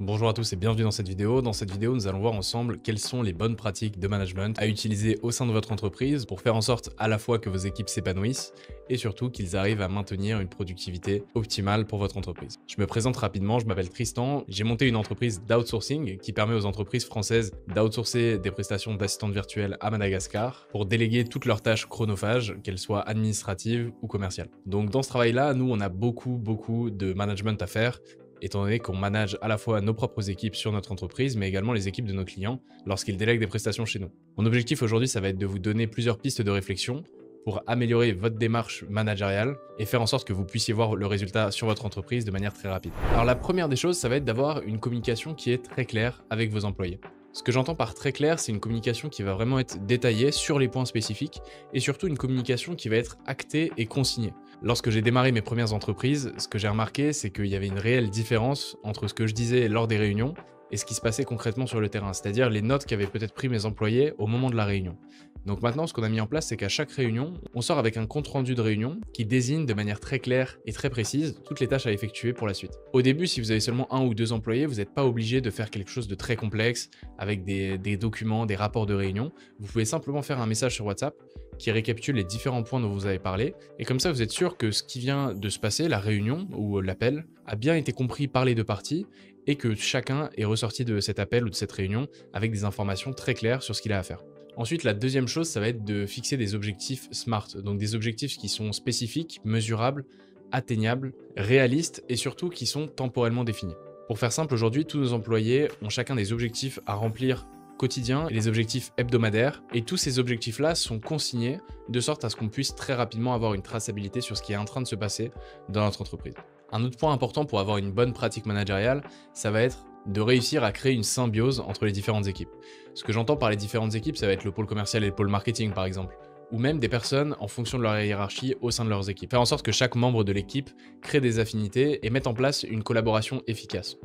Bonjour à tous et bienvenue dans cette vidéo. Dans cette vidéo, nous allons voir ensemble quelles sont les bonnes pratiques de management à utiliser au sein de votre entreprise pour faire en sorte à la fois que vos équipes s'épanouissent et surtout qu'ils arrivent à maintenir une productivité optimale pour votre entreprise. Je me présente rapidement, je m'appelle Tristan, j'ai monté une entreprise d'outsourcing qui permet aux entreprises françaises d'outsourcer des prestations d'assistantes virtuelles à Madagascar pour déléguer toutes leurs tâches chronophages, qu'elles soient administratives ou commerciales. Donc dans ce travail-là, nous on a beaucoup de management à faire, étant donné qu'on manage à la fois nos propres équipes sur notre entreprise, mais également les équipes de nos clients lorsqu'ils délèguent des prestations chez nous. Mon objectif aujourd'hui, ça va être de vous donner plusieurs pistes de réflexion pour améliorer votre démarche managériale et faire en sorte que vous puissiez voir le résultat sur votre entreprise de manière très rapide. Alors la première des choses, ça va être d'avoir une communication qui est très claire avec vos employés. Ce que j'entends par très clair, c'est une communication qui va vraiment être détaillée sur les points spécifiques et surtout une communication qui va être actée et consignée. Lorsque j'ai démarré mes premières entreprises, ce que j'ai remarqué, c'est qu'il y avait une réelle différence entre ce que je disais lors des réunions et ce qui se passait concrètement sur le terrain, c'est-à-dire les notes qu'avaient peut-être pris mes employés au moment de la réunion. Donc maintenant, ce qu'on a mis en place, c'est qu'à chaque réunion, on sort avec un compte-rendu de réunion qui désigne de manière très claire et très précise toutes les tâches à effectuer pour la suite. Au début, si vous avez seulement 1 ou 2 employés, vous n'êtes pas obligé de faire quelque chose de très complexe avec des documents, des rapports de réunion. Vous pouvez simplement faire un message sur WhatsApp qui récapitule les différents points dont vous avez parlé. Et comme ça, vous êtes sûr que ce qui vient de se passer, la réunion ou l'appel, a bien été compris par les deux parties et que chacun est ressorti de cet appel ou de cette réunion avec des informations très claires sur ce qu'il a à faire. Ensuite, la deuxième chose, ça va être de fixer des objectifs SMART, donc des objectifs qui sont spécifiques, mesurables, atteignables, réalistes et surtout qui sont temporellement définis. Pour faire simple, aujourd'hui, tous nos employés ont chacun des objectifs à remplir quotidiens et les objectifs hebdomadaires, et tous ces objectifs-là sont consignés de sorte à ce qu'on puisse très rapidement avoir une traçabilité sur ce qui est en train de se passer dans notre entreprise. Un autre point important pour avoir une bonne pratique managériale, ça va être de réussir à créer une symbiose entre les différentes équipes. Ce que j'entends par les différentes équipes, ça va être le pôle commercial et le pôle marketing par exemple, ou même des personnes en fonction de leur hiérarchie au sein de leurs équipes. Faire en sorte que chaque membre de l'équipe crée des affinités et mette en place une collaboration efficace.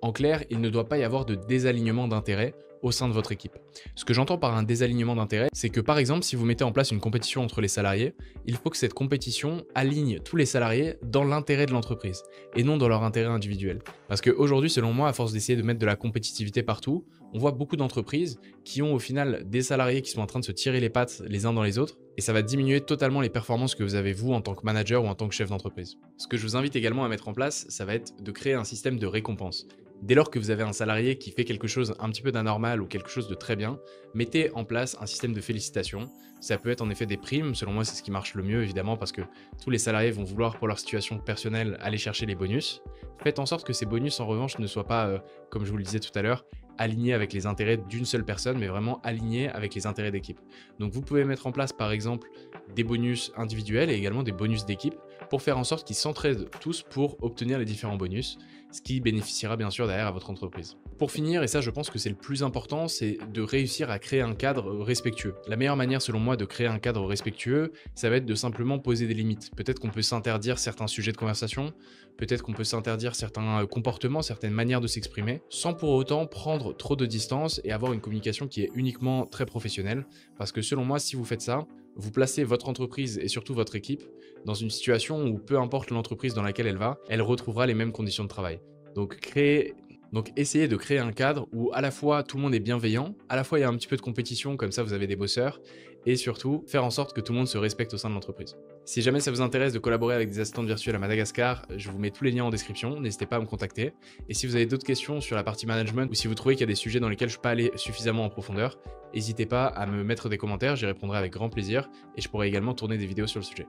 En clair, il ne doit pas y avoir de désalignement d'intérêts au sein de votre équipe. Ce que j'entends par un désalignement d'intérêts, c'est que par exemple, si vous mettez en place une compétition entre les salariés, il faut que cette compétition aligne tous les salariés dans l'intérêt de l'entreprise et non dans leur intérêt individuel. Parce qu'aujourd'hui, selon moi, à force d'essayer de mettre de la compétitivité partout, on voit beaucoup d'entreprises qui ont au final des salariés qui sont en train de se tirer les pattes les uns dans les autres et ça va diminuer totalement les performances que vous avez vous en tant que manager ou en tant que chef d'entreprise. Ce que je vous invite également à mettre en place, ça va être de créer un système de récompense. Dès lors que vous avez un salarié qui fait quelque chose un petit peu d'anormal ou quelque chose de très bien, mettez en place un système de félicitations. Ça peut être en effet des primes, selon moi c'est ce qui marche le mieux évidemment parce que tous les salariés vont vouloir pour leur situation personnelle aller chercher les bonus. Faites en sorte que ces bonus en revanche ne soient pas, comme je vous le disais tout à l'heure, alignés avec les intérêts d'une seule personne, mais vraiment alignés avec les intérêts d'équipe. Donc vous pouvez mettre en place par exemple des bonus individuels et également des bonus d'équipe pour faire en sorte qu'ils s'entraident tous pour obtenir les différents bonus, ce qui bénéficiera bien sûr derrière à votre entreprise. Pour finir, et ça je pense que c'est le plus important, c'est de réussir à créer un cadre respectueux. La meilleure manière selon moi de créer un cadre respectueux, ça va être de simplement poser des limites. Peut-être qu'on peut s'interdire certains sujets de conversation, peut-être qu'on peut s'interdire certains comportements, certaines manières de s'exprimer, sans pour autant prendre trop de distance et avoir une communication qui est uniquement très professionnelle. Parce que selon moi, si vous faites ça, vous placez votre entreprise et surtout votre équipe dans une situation où peu importe l'entreprise dans laquelle elle va, elle retrouvera les mêmes conditions de travail. Donc essayez de créer un cadre où à la fois tout le monde est bienveillant, à la fois il y a un petit peu de compétition, comme ça vous avez des bosseurs, et surtout faire en sorte que tout le monde se respecte au sein de l'entreprise. Si jamais ça vous intéresse de collaborer avec des assistantes virtuelles à Madagascar, je vous mets tous les liens en description, n'hésitez pas à me contacter. Et si vous avez d'autres questions sur la partie management ou si vous trouvez qu'il y a des sujets dans lesquels je ne peux pas aller suffisamment en profondeur, n'hésitez pas à me mettre des commentaires, j'y répondrai avec grand plaisir et je pourrai également tourner des vidéos sur le sujet.